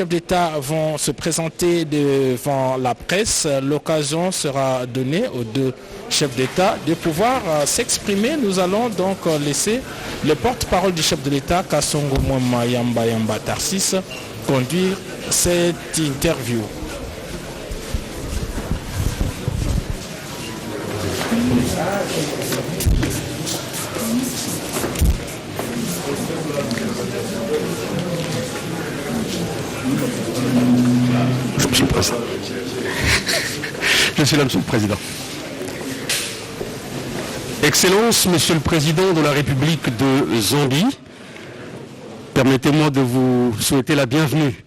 Les chefs d'État vont se présenter devant la presse. L'occasion sera donnée aux deux chefs d'État de pouvoir s'exprimer. Nous allons donc laisser le porte-parole du chef de l'État, Kasongo Mwema Yamba Tarsis, conduire cette interview. Monsieur le Président. Je suis là, Monsieur le Président. Excellence, Monsieur le Président de la République de Zambie, permettez-moi de vous souhaiter la bienvenue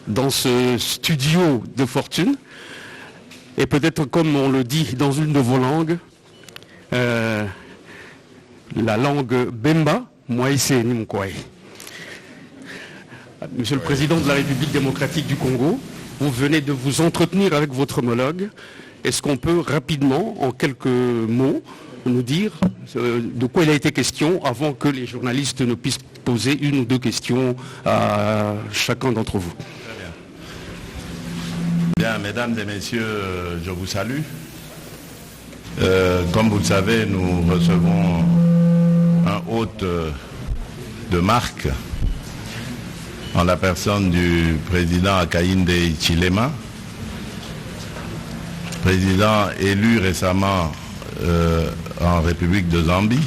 dans ce studio de fortune. Et peut-être comme on le dit dans une de vos langues, la langue Bemba, Mwaïse Nimkwaï. Monsieur le Président de la République démocratique du Congo, vous venez de vous entretenir avec votre homologue. Est-ce qu'on peut rapidement, en quelques mots, nous dire de quoi il a été question avant que les journalistes ne puissent poser une ou deux questions à chacun d'entre vous? Bien, mesdames et messieurs, je vous salue. Comme vous le savez, nous recevons un hôte de marque en la personne du président Hakainde Hichilema, président élu récemment en République de Zambie.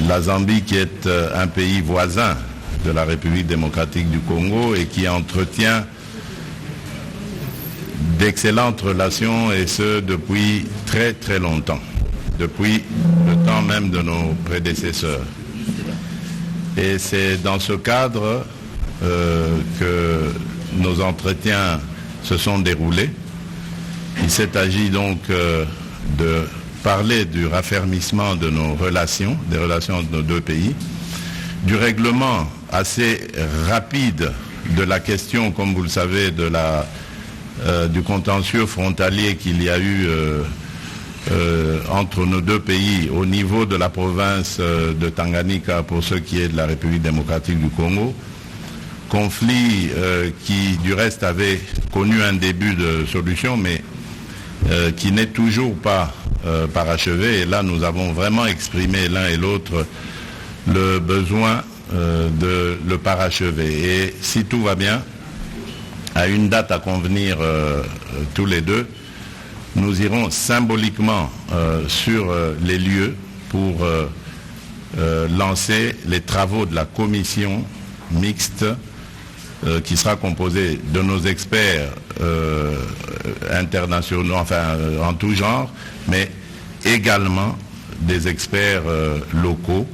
La Zambie qui est un pays voisin de la République démocratique du Congo et qui entretient d'excellentes relations, et ce depuis très très longtemps, depuis le temps même de nos prédécesseurs. Et c'est dans ce cadre que nos entretiens se sont déroulés. Il s'est agi donc de parler du raffermissement de nos relations, des relations de nos deux pays, du règlement assez rapide de la question, comme vous le savez, du contentieux frontalier qu'il y a eu entre nos deux pays au niveau de la province de Tanganyika pour ce qui est de la République démocratique du Congo. Conflit qui du reste avait connu un début de solution, mais qui n'est toujours pas parachevé. Et là, nous avons vraiment exprimé l'un et l'autre le besoin de le parachever. Et si tout va bien, à une date à convenir tous les deux, nous irons symboliquement sur les lieux pour lancer les travaux de la commission mixte qui sera composée de nos experts internationaux, enfin en tout genre, mais également des experts locaux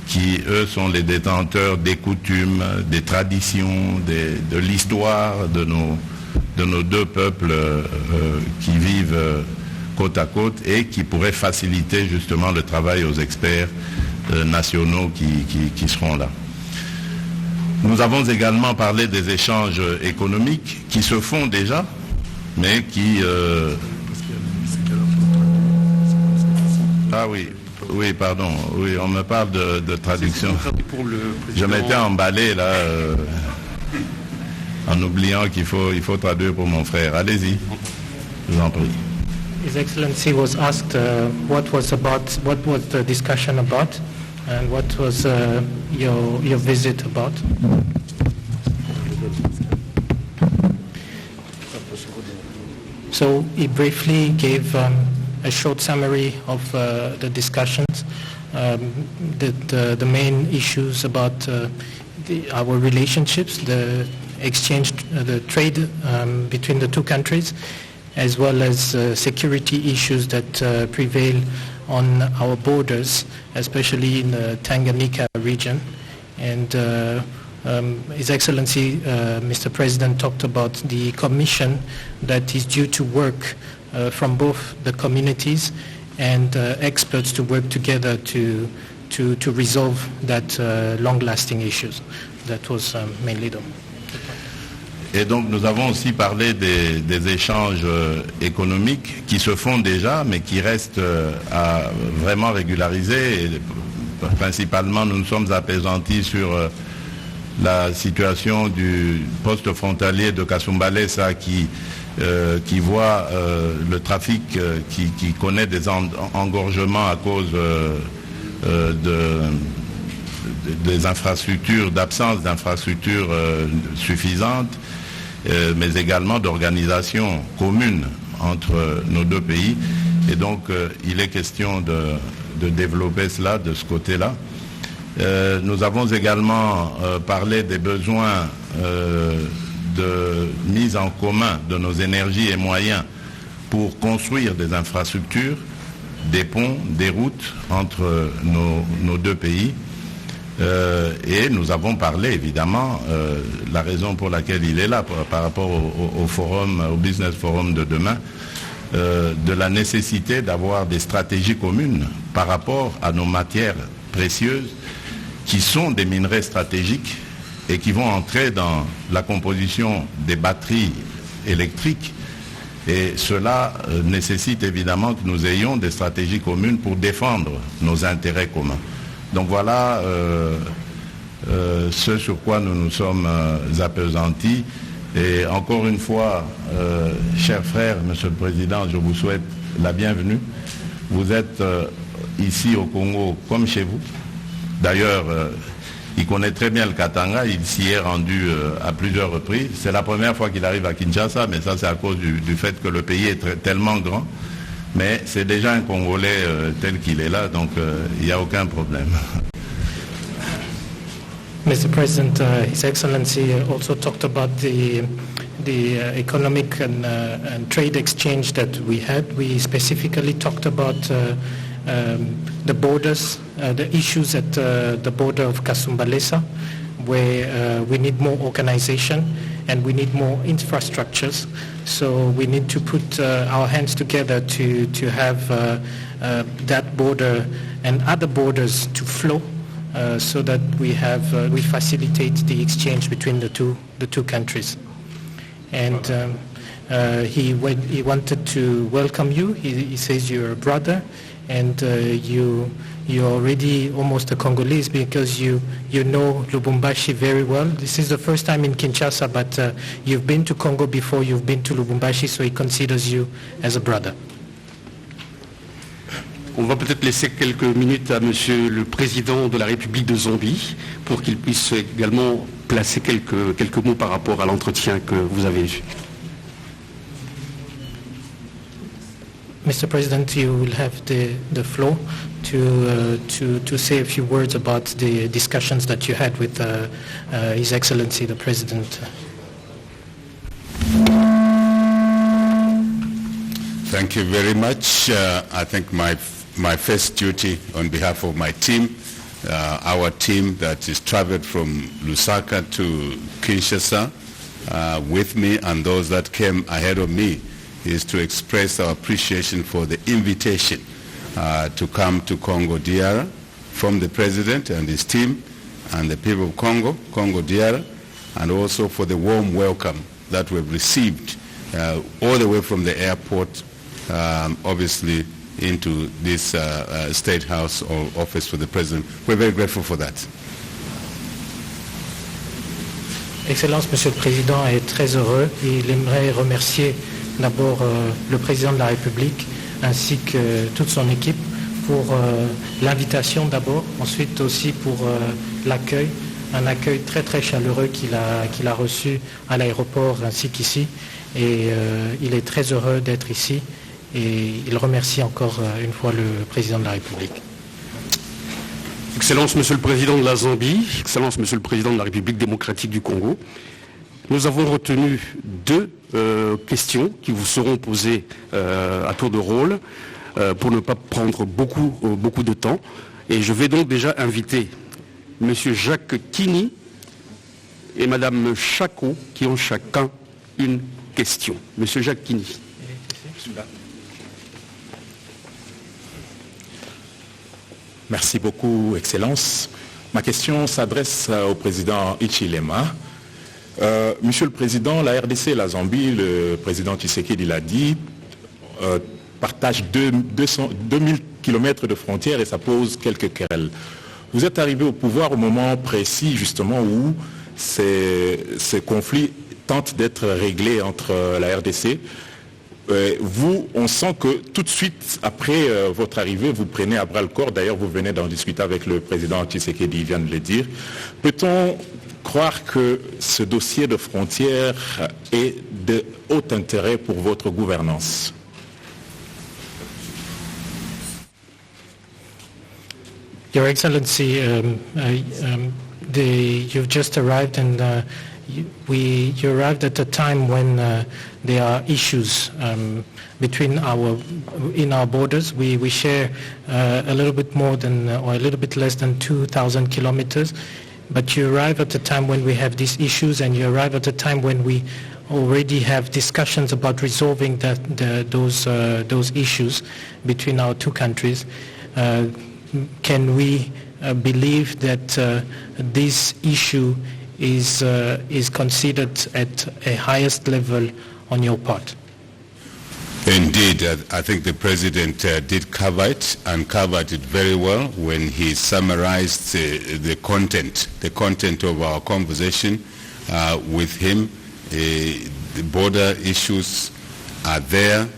qui, eux, sont les détenteurs des coutumes, des traditions, de l'histoire de nos deux peuples qui vivent côte à côte et qui pourraient faciliter justement le travail aux experts nationaux qui seront là. Nous avons également parlé des échanges économiques qui se font déjà, mais qui... Ah oui. Oui, pardon. Oui, on me parle de traduction. Je m'étais emballé là, en oubliant qu'il faut traduire pour mon frère. Allez-y, je vous en prie. His Excellency was asked what was the discussion about, and what was your visit about. So he briefly gave a short summary of the discussions, the main issues about our relationships, the exchange, the trade between the two countries, as well as security issues that prevail on our borders, especially in the Tanganyika region. And His Excellency, Mr. President, talked about the commission that is due to work from both the communities and experts to work together to resolve that long-lasting issues. That was mainly the... Et donc nous avons aussi parlé des échanges économiques qui se font déjà, mais qui restent à vraiment régulariser. Et principalement, nous nous sommes apaisantis sur la situation du poste frontalier de Kasumbalesa qui voit le trafic qui connaît des engorgements à cause des infrastructures, d'absence d'infrastructures suffisantes, mais également d'organisation commune entre nos deux pays. Et donc il est question de développer cela de ce côté-là. Nous avons également parlé des besoins de mise en commun de nos énergies et moyens pour construire des infrastructures, des ponts, des routes entre nos deux pays. Et nous avons parlé évidemment, la raison pour laquelle il est là par rapport au forum, au business forum de demain, de la nécessité d'avoir des stratégies communes par rapport à nos matières précieuses qui sont des minerais stratégiques et qui vont entrer dans la composition des batteries électriques. Et cela nécessite évidemment que nous ayons des stratégies communes pour défendre nos intérêts communs. Donc voilà ce sur quoi nous nous sommes appesantis. Et encore une fois, chers frères, Monsieur le Président, je vous souhaite la bienvenue. Vous êtes ici au Congo comme chez vous. D'ailleurs, il connaît très bien le Katanga, il s'y est rendu à plusieurs reprises. C'est la première fois qu'il arrive à Kinshasa, mais ça c'est à cause du fait que le pays est tellement grand. Mais c'est déjà un Congolais tel qu'il est là, donc il n'y a aucun problème. Mr. President, His Excellency also talked about the economic and trade exchange that we had. We specifically talked about the borders, the issues at the border of Kasumbalesa, where we need more organization and we need more infrastructures. So we need to put our hands together to have that border and other borders to flow so that we facilitate the exchange between the two countries. And he wanted to welcome you. He says you're a brother, and you're already almost a Congolese because you know Lubumbashi very well. This is the first time in Kinshasa, but you've been to Congo before, you've been to Lubumbashi, so he considers you as a brother. On va peut-être laisser quelques minutes à Monsieur le Président de la République de Zambie pour qu'il puisse également placer quelques mots par rapport à l'entretien que vous avez eu. Mr. President, you will have the floor to say a few words about the discussions that you had with His Excellency the President. Thank you very much. I think my first duty on behalf of my team, our team that is traveled from Lusaka to Kinshasa with me and those that came ahead of me, is to express our appreciation for the invitation to come to Congo DR from the President and his team and the people of Congo DR, and also for the warm welcome that we've received all the way from the airport, obviously into this State House or office for the President. We're very grateful for that. Excellence, Monsieur le Président est très heureux. Il aimerait remercier d'abord le Président de la République ainsi que toute son équipe pour l'invitation d'abord, ensuite aussi pour l'accueil, un accueil très très chaleureux qu'il a reçu à l'aéroport ainsi qu'ici. Et il est très heureux d'être ici et il remercie encore une fois le Président de la République. Excellence, Monsieur le Président de la Zambie, Excellence, Monsieur le Président de la République démocratique du Congo, nous avons retenu deux questions qui vous seront posées à tour de rôle pour ne pas prendre beaucoup de temps. Et je vais donc déjà inviter Monsieur Jacques Kini et Madame Chako qui ont chacun une question. Monsieur Jacques Kini. Merci beaucoup, Excellence. Ma question s'adresse au président Hichilema. Monsieur le Président, la RDC et la Zambie, le président Tshisekedi l'a dit, partagent 2000 km de frontières et ça pose quelques querelles. Vous êtes arrivé au pouvoir au moment précis justement où ces conflits tentent d'être réglés entre la RDC. Vous, on sent que tout de suite, après votre arrivée, vous prenez à bras le corps. D'ailleurs, vous venez d'en discuter avec le président Tshisekedi, il vient de le dire. Peut-on croire que ce dossier de frontières est de haut intérêt pour votre gouvernance? Your Excellency, you've just arrived, and you arrived at a time when there are issues in our borders. We share a little bit more than, or a little bit less than 2,000 kilometers. But you arrive at a time when we have these issues, and you arrive at a time when we already have discussions about resolving those issues between our two countries. Can we believe that this issue is considered at a highest level on your part? Indeed, I think the President did cover it, and covered it very well when he summarized the content of our conversation with him. The border issues are there.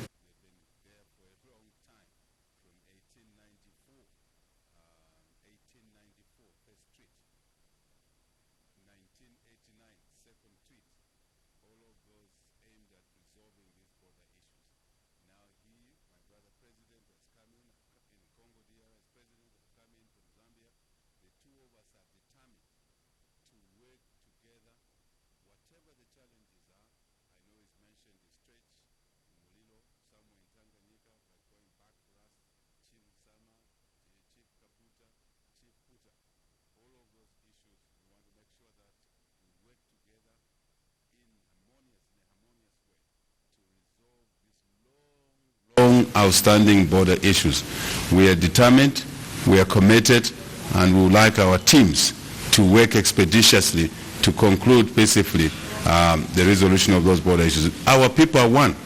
Outstanding border issues. We are determined, we are committed, and we would like our teams to work expeditiously to conclude peacefully the resolution of those border issues. Our people are one.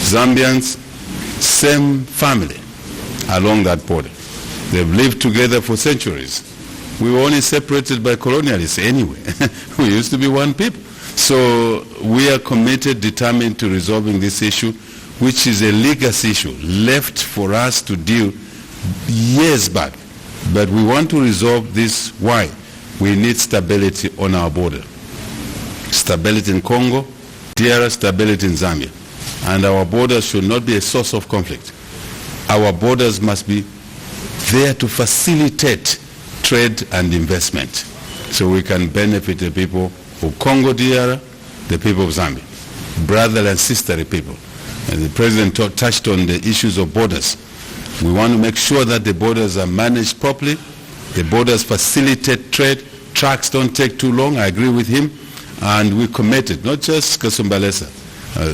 Zambians, same family along that border. They've lived together for centuries. We were only separated by colonialists anyway. We used to be one people. So we are committed, determined to resolving this issue, which is a legacy issue left for us to deal years back. But we want to resolve this. Why? We need stability on our border. Stability in Congo, DR, stability in Zambia. And our borders should not be a source of conflict. Our borders must be there to facilitate trade and investment, so we can benefit the people of Congo DR, the people of Zambia, brother and sisterly people. And the President touched on the issues of borders. We want to make sure that the borders are managed properly, the borders facilitate trade, trucks don't take too long, I agree with him, and we're committed, not just Kasumbalesa,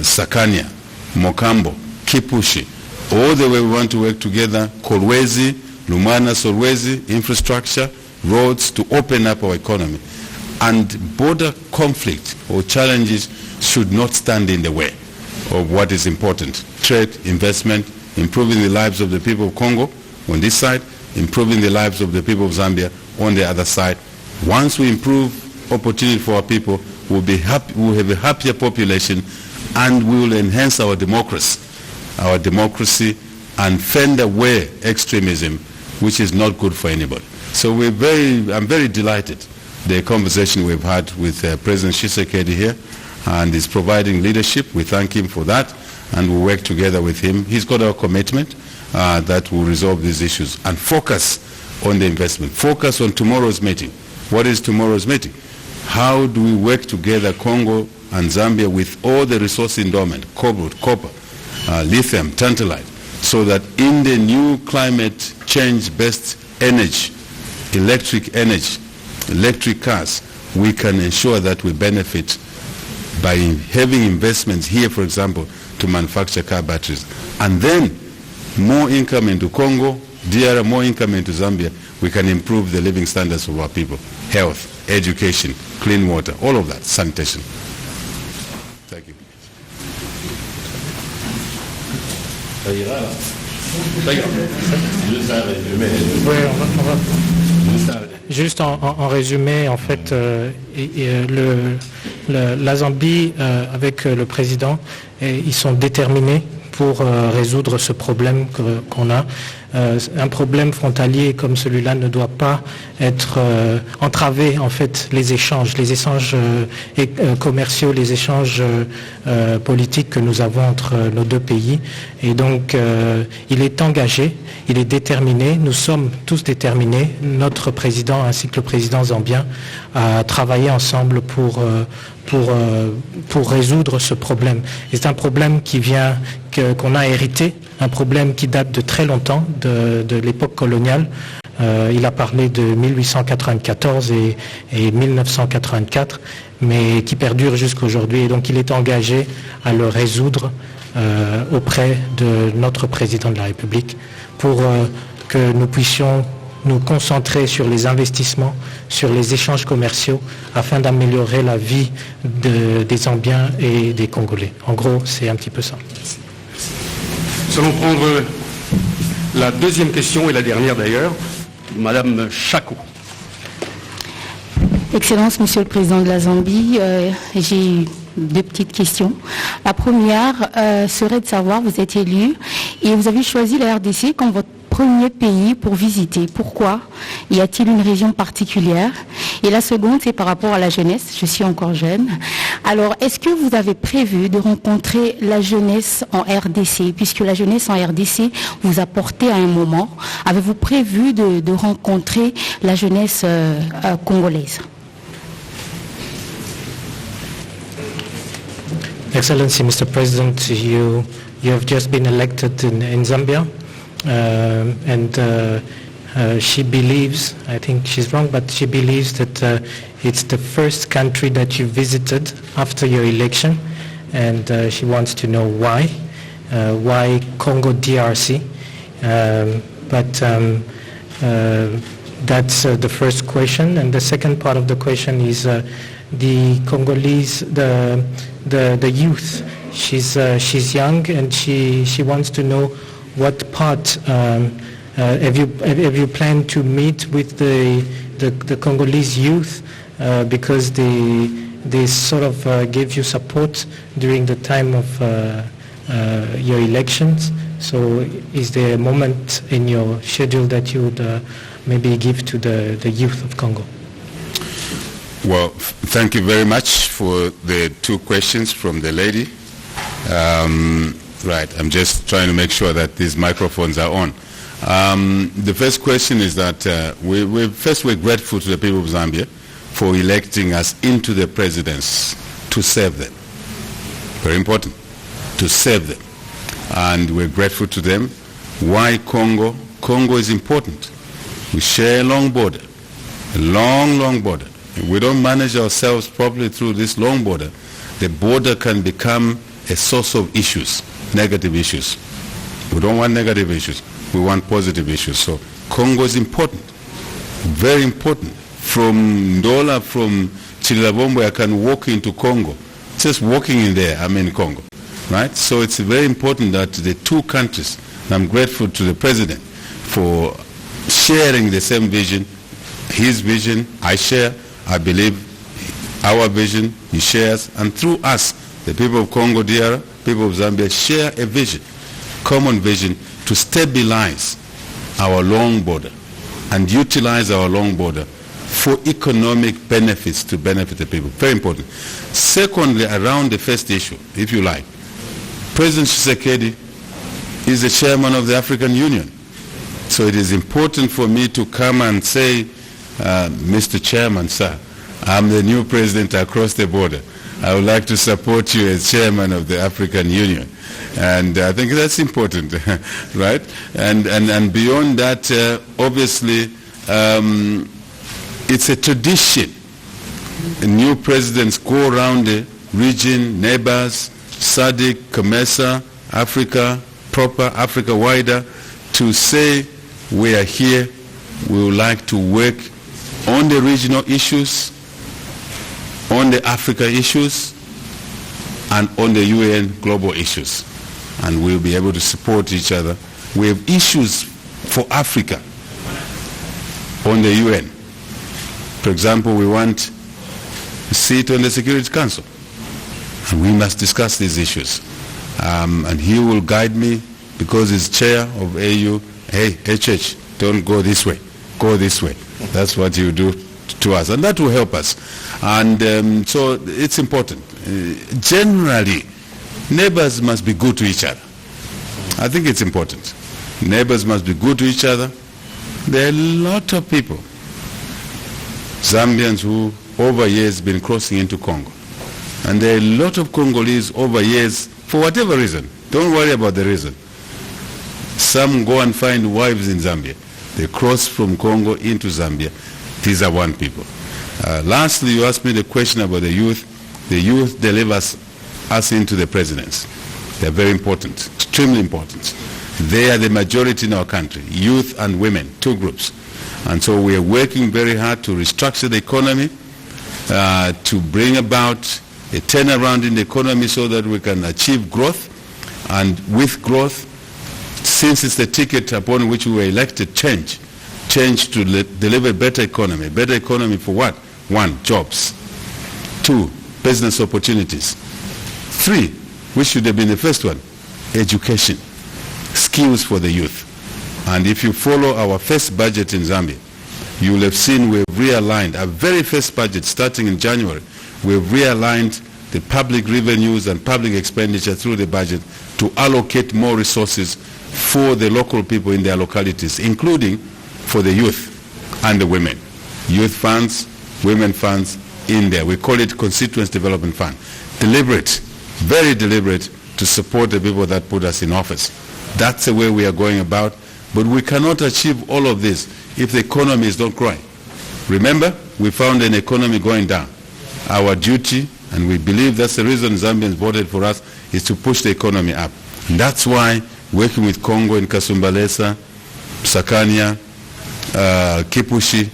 Sakania, Mokambo, Kipushi, all the way we want to work together, Kolwezi, Lumana, Solwezi, infrastructure, roads, to open up our economy. And border conflict or challenges should not stand in the way of what is important. Trade, investment, improving the lives of the people of Congo on this side, improving the lives of the people of Zambia on the other side. Once we improve opportunity for our people, we'll have a happier population, and we will enhance our democracy and fend away extremism, which is not good for anybody. So I'm very delighted the conversation we've had with President Tshisekedi here, and he's providing leadership. We thank him for that, and we'll work together with him. He's got our commitment that will resolve these issues and focus on the investment. Focus on tomorrow's meeting. What is tomorrow's meeting? How do we work together, Congo and Zambia, with all the resource endowment, cobalt, copper, lithium, tantalite, so that in the new climate change-based energy, electric cars, we can ensure that we benefit by having investments here, for example, to manufacture car batteries. And then more income into Congo, DR, more income into Zambia, we can improve the living standards of our people. Health, education, clean water, all of that, sanitation. Thank you. Oui, on va. Juste en résumé, en fait, la Zambie, avec le président, ils sont déterminés pour résoudre ce problème qu'on a. Un problème frontalier comme celui-là ne doit pas être entraver en fait les échanges commerciaux, les échanges politiques que nous avons entre nos deux pays. Et donc il est engagé, il est déterminé, nous sommes tous déterminés, notre président ainsi que le président zambien, à travailler ensemble pour résoudre ce problème. Et c'est un problème qu'on a hérité, un problème qui date de très longtemps, de l'époque coloniale. Il a parlé de 1894 et 1984, mais qui perdure jusqu'à aujourd'hui. Et donc il est engagé à le résoudre auprès de notre président de la République pour que nous puissions nous concentrer sur les investissements, sur les échanges commerciaux, afin d'améliorer la vie des Zambiens et des Congolais. En gros, c'est un petit peu ça. Nous allons prendre la deuxième question et la dernière d'ailleurs. Madame Chako. Excellence, Monsieur le Président de la Zambie, j'ai deux petites questions. La première serait de savoir, vous êtes élu et vous avez choisi la RDC comme votre premier pays pour visiter. Pourquoi? Y a-t-il une région particulière? Et la seconde, c'est par rapport à la jeunesse. Je suis encore jeune. Alors, est-ce que vous avez prévu de rencontrer la jeunesse en RDC, puisque la jeunesse en RDC vous a porté à un moment? Avez-vous prévu de rencontrer la jeunesse congolaise? Excellency, Mr. President, you have just been elected in Zambia. She believes, I think she's wrong, but she believes that it's the first country that you visited after your election, and she wants to know why Congo DRC. That's the first question, and the second part of the question is the Congolese, the youth. She's young, and she wants to know what part have you planned to meet with the Congolese youth because they sort of gave you support during the time of your elections. So is there a moment in your schedule that you would maybe give to the youth of Congo? Well, thank you very much for the two questions from the lady. Right, I'm just trying to make sure that these microphones are on. The first question is that we're grateful to the people of Zambia for electing us into the presidency to serve them. Very important, to serve them. And we're grateful to them. Why Congo? Congo is important. We share a long border, a long border. If we don't manage ourselves properly through this long border, the border can become a source of issues, negative issues. We don't want negative issues. We want positive issues. So Congo is important, very important. From Ndola, from Chilabombo, I can walk into Congo. Just walking in there, I'm in Congo, right? So it's very important that the two countries, and I'm grateful to the President for sharing the same vision, his vision, I share, I believe our vision, he shares, and through us, the people of Congo DR, people of Zambia share a vision, common vision to stabilize our long border and utilize our long border for economic benefits to benefit the people. Very important. Secondly, around the first issue, if you like, President Tshisekedi is the chairman of the African Union. So it is important for me to come and say, Mr. Chairman, sir, I'm the new president across the border. I would like to support you as chairman of the African Union. And I think that's important, right? And beyond that, obviously, it's a tradition. New presidents go around the region, neighbors, SADC, COMESA, Africa, proper Africa wider, to say we are here, we would like to work on the regional issues, on the Africa issues, and on the UN global issues. And we'll be able to support each other. We have issues for Africa on the UN. For example, we want a seat on the Security Council. And we must discuss these issues. And he will guide me because he's chair of AU. Hey, HH, don't go this way. Go this way. That's what you do to us. And that will help us. And so it's important. Generally, neighbors must be good to each other. I think it's important. Neighbors must be good to each other. There are a lot of people, Zambians who over years been crossing into Congo. And there are a lot of Congolese over years, for whatever reason. Don't worry about the reason. Some go and find wives in Zambia. They cross from Congo into Zambia. These are one people. Lastly, you asked me the question about the youth. The youth delivers us into the presidents. They're very important, extremely important. They are the majority in our country, youth and women, two groups. And so we are working very hard to restructure the economy, to bring about a turnaround in the economy so that we can achieve growth. And with growth, since it's the ticket upon which we were elected, change to deliver better economy. Better economy for what? 1, jobs. 2, business opportunities. 3, which should have been the first one, education, skills for the youth. And if you follow our first budget in Zambia, you will have seen we've realigned our very first budget starting in January. We've realigned the public revenues and public expenditure through the budget to allocate more resources for the local people in their localities, including for the youth and the women. Youth funds, women funds in there. We call it Constituency Development Fund. Deliberate, very deliberate to support the people that put us in office. That's the way we are going about. But we cannot achieve all of this if the economy is not growing. Remember, we found an economy going down. Our duty, and we believe that's the reason Zambians voted for us, is to push the economy up. And that's why working with Congo in Kasumbalesa, Sakania, Kipushi,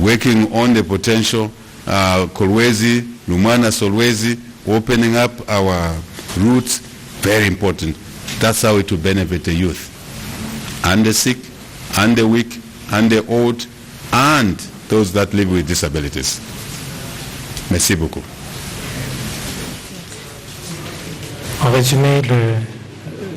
working on the potential, Kolwezi, Lumana, Solwezi, opening up our routes, very important. That's how it will benefit the youth, and the sick, and the weak, and the old, and those that live with disabilities. Merci beaucoup. En résumé,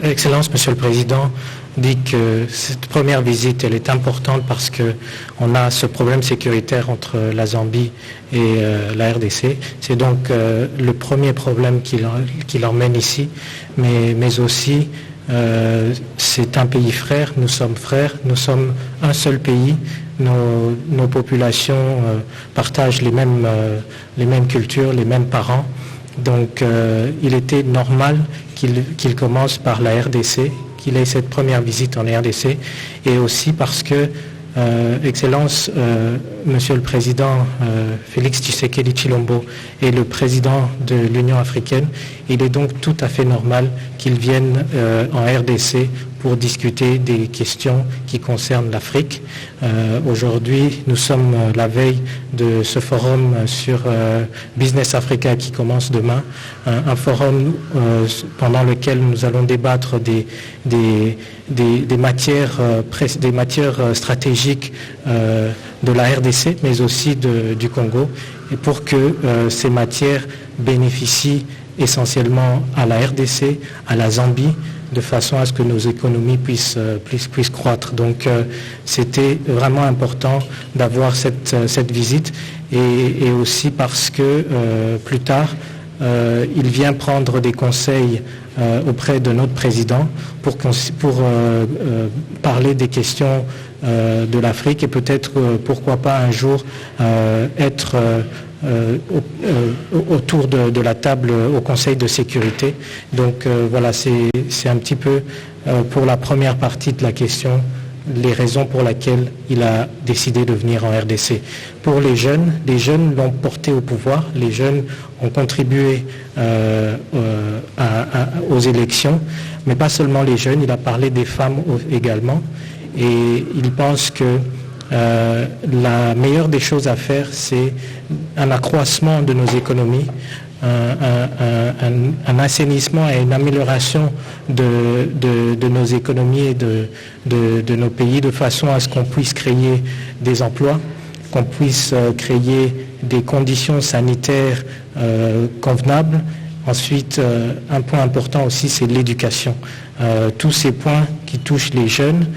Excellence, Monsieur le Président, dit que cette première visite, elle est importante parce qu'on a ce problème sécuritaire entre la Zambie et la RDC. C'est donc le premier problème qui l'emmène ici, mais aussi c'est un pays frère, nous sommes un seul pays, nos populations partagent les mêmes cultures, les mêmes parents. Donc il était normal qu'il commence par la RDC, qu'il ait cette première visite en RDC, et aussi parce que, Excellence, Monsieur le Président Félix Tshisekedi Tshilombo est le président de l'Union africaine, il est donc tout à fait normal qu'il vienne en RDC pour discuter des questions qui concernent l'Afrique. Aujourd'hui, nous sommes la veille de ce forum sur Business Africa qui commence demain, un forum pendant lequel nous allons débattre des matières stratégiques de la RDC, mais aussi du Congo, et pour que ces matières bénéficient essentiellement à la RDC, à la Zambie, de façon à ce que nos économies puissent croître. Donc c'était vraiment important d'avoir cette visite, et aussi parce que plus tard, il vient prendre des conseils auprès de notre président pour parler des questions de l'Afrique, et peut-être pourquoi pas un jour être autour de la table au Conseil de sécurité. Donc voilà, c'est un petit peu pour la première partie de la question, les raisons pour lesquelles il a décidé de venir en RDC. Pour les jeunes l'ont porté au pouvoir, les jeunes ont contribué aux élections, mais pas seulement les jeunes, il a parlé des femmes également, et il pense que la meilleure des choses à faire, c'est un accroissement de nos économies, un assainissement et une amélioration de nos économies et de nos pays, de façon à ce qu'on puisse créer des emplois, qu'on puisse créer des conditions sanitaires convenables. Ensuite, un point important aussi, c'est l'éducation. Tous ces points qui touchent les jeunes,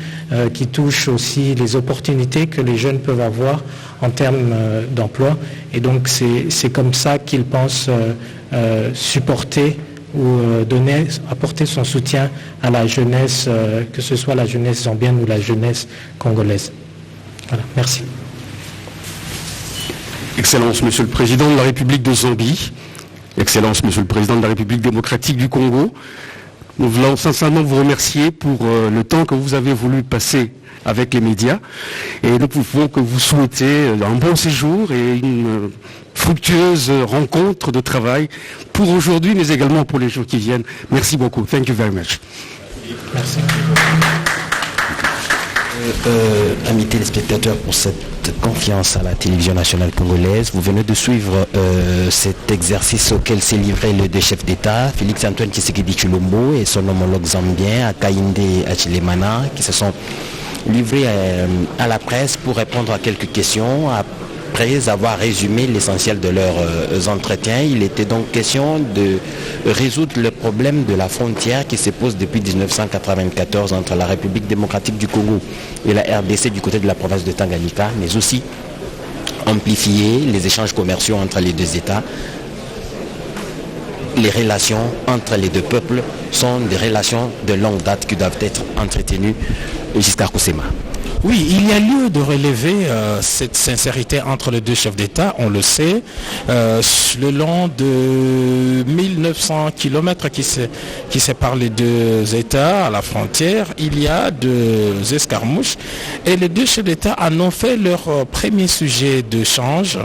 qui touchent aussi les opportunités que les jeunes peuvent avoir en termes d'emploi. Et donc, c'est comme ça qu'ils pensent supporter ou apporter son soutien à la jeunesse, que ce soit la jeunesse zambienne ou la jeunesse congolaise. Voilà, merci. Excellence, Monsieur le Président de la République de Zambie, Excellence, Monsieur le Président de la République démocratique du Congo, nous voulons sincèrement vous remercier pour le temps que vous avez voulu passer avec les médias et nous pouvons que vous souhaiter un bon séjour et une fructueuse rencontre de travail pour aujourd'hui mais également pour les jours qui viennent. Merci beaucoup. Thank you very much. Merci. Amis téléspectateurs, pour cette confiance à la télévision nationale congolaise, vous venez de suivre cet exercice auquel s'est livré le deux chefs d'État, Félix Antoine Tshisekedi Tshilombo et son homologue zambien, Hakainde Hichilema, qui se sont livrés à la presse pour répondre à quelques questions. Après avoir résumé l'essentiel de leurs entretiens, il était donc question de résoudre le problème de la frontière qui se pose depuis 1994 entre la République démocratique du Congo et la RDC du côté de la province de Tanganyika, mais aussi amplifier les échanges commerciaux entre les deux États. Les relations entre les deux peuples sont des relations de longue date qui doivent être entretenues jusqu'à Kusema. Oui, il y a lieu de relever cette sincérité entre les deux chefs d'État, on le sait, le long de 1900 km qui séparent les deux États à la frontière, il y a deux escarmouches et les deux chefs d'État en ont fait leur premier sujet d'échange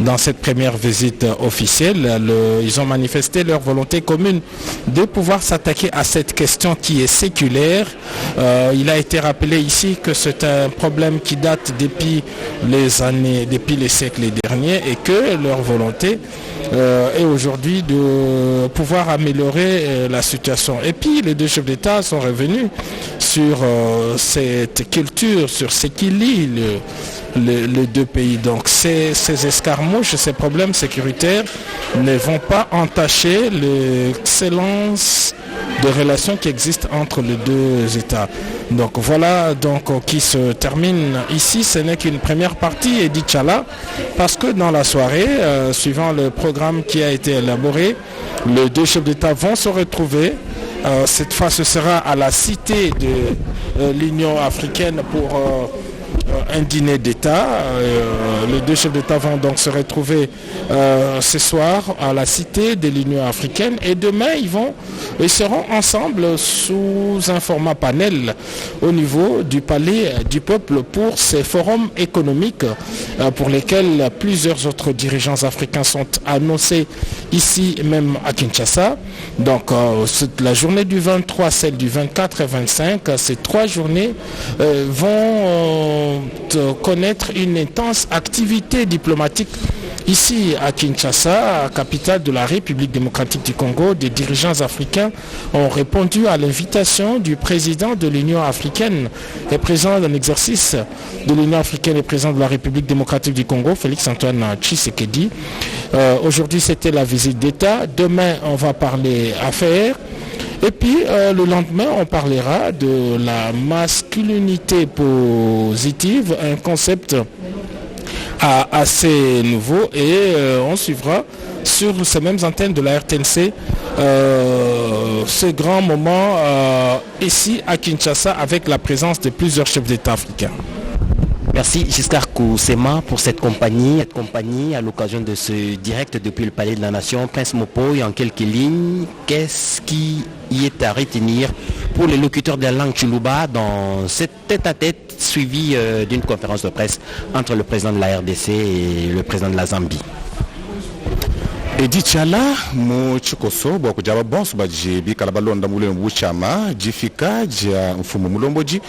dans cette première visite officielle. Ils ont manifesté leur volonté commune de pouvoir s'attaquer à cette question qui est séculaire. Il a été rappelé ici que c'est un problème qui date depuis les siècles derniers et que leur volonté est aujourd'hui de pouvoir améliorer la situation. Et puis les deux chefs d'État sont revenus sur cette culture, sur ce qui lie les deux pays. Donc ces escarmouches, ces problèmes sécuritaires ne vont pas entacher l'excellence de relations qui existent entre les deux États. Donc voilà qui se termine ici. Ce n'est qu'une première partie, et d'Inch'Allah, parce que dans la soirée, suivant le programme qui a été élaboré, les deux chefs d'État vont se retrouver. Cette fois, ce sera à la cité de l'Union africaine pour un dîner d'État. Les deux chefs d'État vont donc se retrouver ce soir à la cité de l'Union africaine et demain ils seront ensemble sous un format panel au niveau du palais du peuple pour ces forums économiques pour lesquels plusieurs autres dirigeants africains sont annoncés ici même à Kinshasa. Donc la journée du 23, celle du 24 et 25, ces trois journées vont connaître une intense activité diplomatique ici à Kinshasa, capitale de la République démocratique du Congo. Des dirigeants africains ont répondu à l'invitation du président de l'Union africaine et président d'un exercice de l'Union africaine et président de la République démocratique du Congo, Félix Antoine Tshisekedi. Aujourd'hui, c'était la visite d'État. Demain, on va parler affaires. Et puis le lendemain, on parlera de la masculinité positive, un concept assez nouveau, et on suivra sur ces mêmes antennes de la RTNC ce grand moment ici à Kinshasa avec la présence de plusieurs chefs d'État africains. Merci Giscard Kusema pour cette compagnie à l'occasion de ce direct depuis le Palais de la Nation. Prince Mopoy, en quelques lignes, qu'est-ce qui y est à retenir pour les locuteurs de la langue Tsholuba dans cette tête-à-tête suivie d'une conférence de presse entre le président de la RDC et le président de la Zambie? Edichala mu chikoso bwa kujaba bonso baji bikala balonda mule mbuchama jifika ja mfumo mulomboji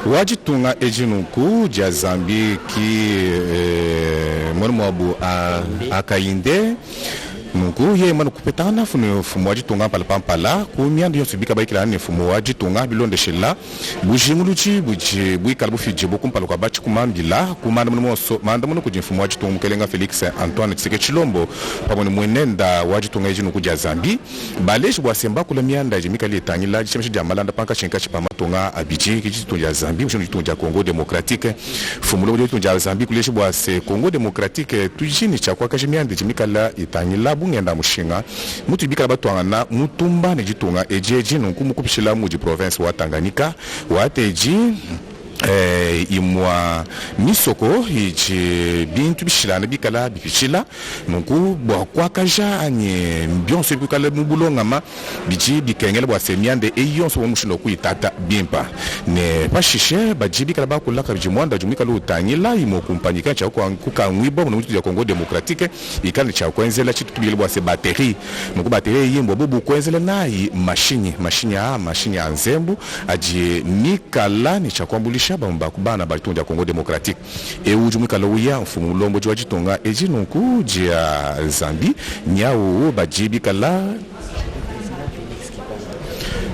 wajitunga ejinuku ja Zambie ki mwabu Hakainde nungu ye manu kupetana fumu wajitunga palapampala kumiandu yonso bika baikila ne fumu wajitunga bilonde shela bujinguluchi buikala bufije bokumpala kwa bachi kumambila kumanda munoso manda muno kujin fumu wajitunga mukelenga Felix Antoine Tshisekedi Tshilombo pamwe mwenenda wajitunga ejinu kuja Zambi baleji bwasemba kula mianda ejimikali etanyila chimshi jamalanda panka chinka chipamatonga abiji kichitunja Zambi ushinu chitunja Congo Democratique fumu lo chitunja Zambi kuleshi bwase Congo Democratique tujini chakwa kajimianda ejimikala etanyila bungenda mushinga mutu bikala batwangana mutumba nejitunga ejeji nunkumu kupishila muji province wa Tanganyika wateji imwa misoko iji bintu bishilana bikala bifishila nunku bwa kwakaja anye mbionso bikala mubulonga ma biji bikengele bwa semiande eyonso bomushino kuitata bimpa ne pashishe baji bikala bakulaka biji mwanda jumikala utanyila imo kumpanyika cha kuka ngwibo mu ya Congo Democratique ikali cha kwenzela chitubile bwa se batterie nunku batterie yimbo bubu kwenzela nayi mashini ya nzembu aji mikala ni cha kwambulisha bamba kubana balitunja Congo Democratique e ujumika loya mfumu lombo jwa jitonga ejinunku jia Zambi nyao bajibi kala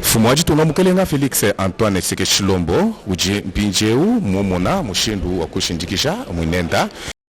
fumu wajitunga mukelenga Felix Antoine Tshisekedi Tshilombo uji mpinjeu momona mushindu wa kushindikisha mwinenda